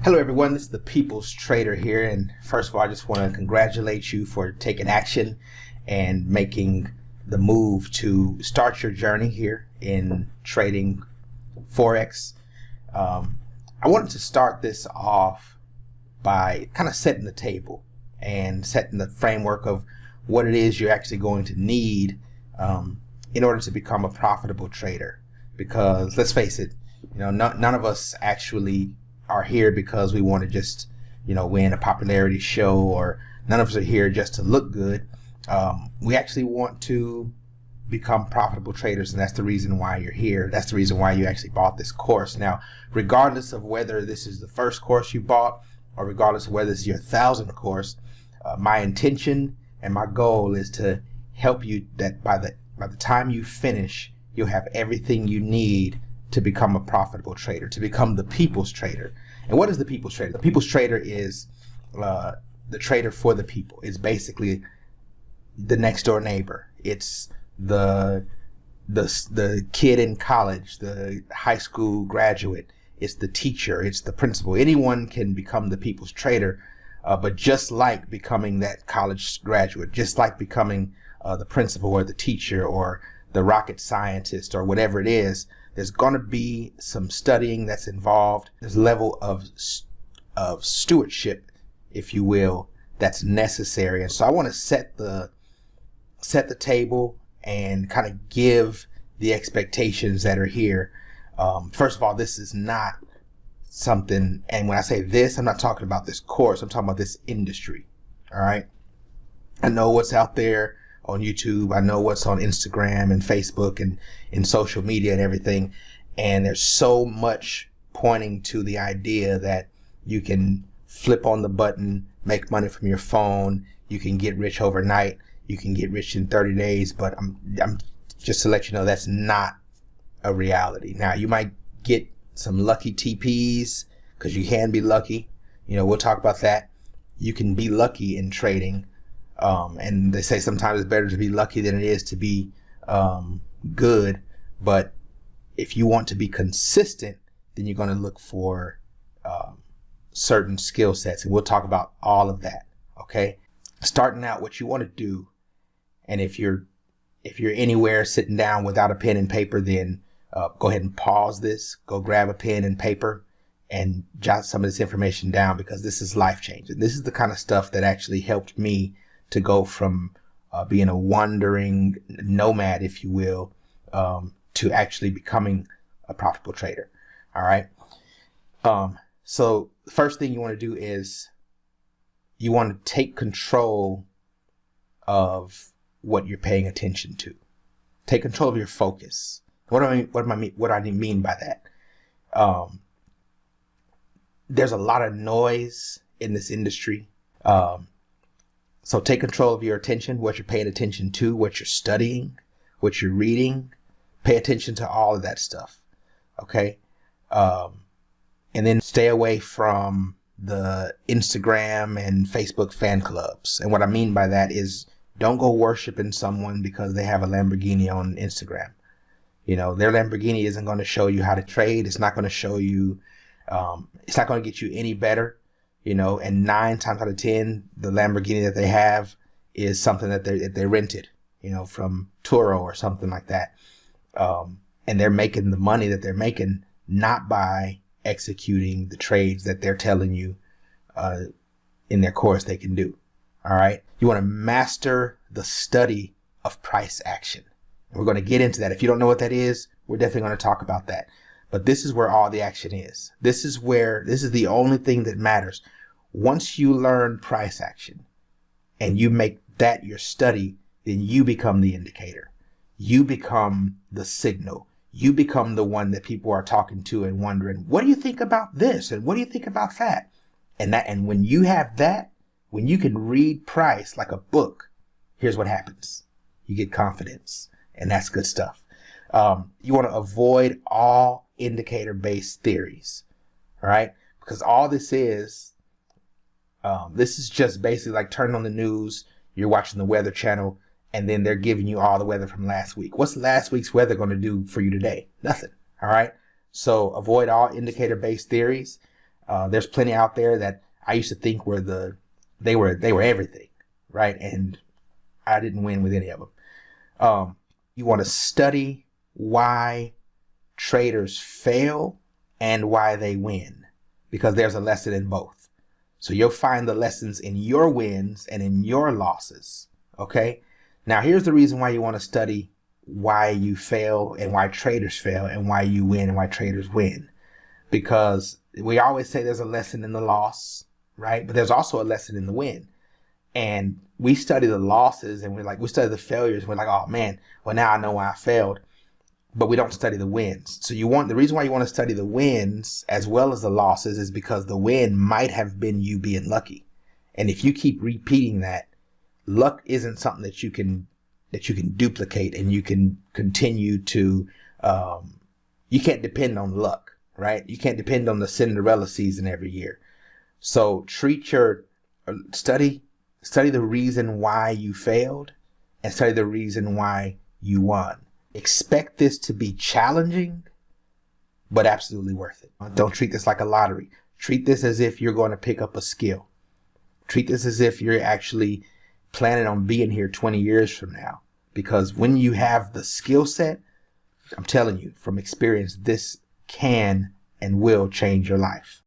Hello everyone, this is the People's Trader here, and first of all I just want to congratulate you for taking action and making the move to start your journey here in trading Forex. I wanted to start this off by kind of setting the table and setting the framework of what it is you're actually going to need in order to become a profitable trader, because let's face it, none of us actually are here because we want to just win a popularity show, or none of us are here just to look good. We actually want to become profitable traders, and that's the reason why you're here. That's the reason why you actually bought this course. Now, regardless of whether this is the first course you bought or regardless of whether this is your 1,000th course, my intention and my goal is to help you that by the time you finish, you'll have everything you need to become a profitable trader, to become the people's trader. And what is the people's trader? The people's trader is the trader for the people. It's basically the next door neighbor. It's the kid in college, the high school graduate. It's the teacher. It's the principal. Anyone can become the people's trader, but just like becoming that college graduate, just like becoming the principal or the teacher or the rocket scientist or whatever it is, there's going to be some studying that's involved. There's a level of stewardship, if you will, that's necessary. And so I want to set the table and kind of give the expectations that are here. First of all, this is not something, and when I say this, I'm not talking about this course, I'm talking about this industry. All right. I know what's out there on YouTube. I know what's on Instagram and Facebook and in social media and everything. And there's so much pointing to the idea that you can flip on the button, make money from your phone. You can get rich overnight. You can get rich in 30 days. But I'm just to let you know, that's not a reality. Now, you might get some lucky TPs, because you can be lucky. We'll talk about that. You can be lucky in trading. And they say sometimes it's better to be lucky than it is to be good. But if you want to be consistent, then you're going to look for certain skill sets. And we'll talk about all of that. Okay. Starting out, what you want to do, and if you're anywhere sitting down without a pen and paper, then go ahead and pause this. Go grab a pen and paper and jot some of this information down, because this is life changing. This is the kind of stuff that actually helped me to go from being a wandering nomad, if you will, to actually becoming a profitable trader. All right. So the first thing you want to do is you want to take control of what you're paying attention to. Take control of your focus. What do I mean by that? There's a lot of noise in this industry. So take control of your attention, what you're paying attention to, what you're studying, what you're reading. Pay attention to all of that stuff. Okay. And then stay away from the Instagram and Facebook fan clubs. And what I mean by that is, don't go worshiping someone because they have a Lamborghini on Instagram. Their Lamborghini isn't going to show you how to trade. It's not going to show you, it's not going to get you any better. And 9 times out of 10, the Lamborghini that they have is something that they rented, from Turo or something like that. And they're making the money that they're making not by executing the trades that they're telling you in their course they can do. All right. You want to master the study of price action. And we're going to get into that. If you don't know what that is, we're definitely going to talk about that. But this is where all the action is. This is the only thing that matters. Once you learn price action and you make that your study, then you become the indicator. You become the signal. You become the one that people are talking to and wondering, what do you think about this? And what do you think about that? And when you have that, when you can read price like a book, here's what happens. You get confidence, and that's good stuff. You want to avoid all indicator-based theories, all right? Because all this is just basically like turning on the news, you're watching the Weather Channel, and then they're giving you all the weather from last week. What's last week's weather going to do for you today? Nothing, all right? So avoid all indicator-based theories. There's plenty out there that I used to think they were everything, right? And I didn't win with any of them. You want to study why traders fail and why they win, because there's a lesson in both. So you'll find the lessons in your wins and in your losses. Okay. Now here's the reason why you want to study why you fail and why traders fail and why you win and why traders win. Because we always say there's a lesson in the loss, right? But there's also a lesson in the win. And we study the losses and we study the failures. And we're like, oh man, well now I know why I failed. But we don't study the wins. So the reason why you want to study the wins as well as the losses is because the win might have been you being lucky. And if you keep repeating that, luck isn't something that you can duplicate and you can continue to, you can't depend on luck, right? You can't depend on the Cinderella season every year. So study the reason why you failed and study the reason why you won. Expect this to be challenging, but absolutely worth it. Don't treat this like a lottery. Treat this as if you're going to pick up a skill. Treat this as if you're actually planning on being here 20 years from now. Because when you have the skill set, I'm telling you from experience, this can and will change your life.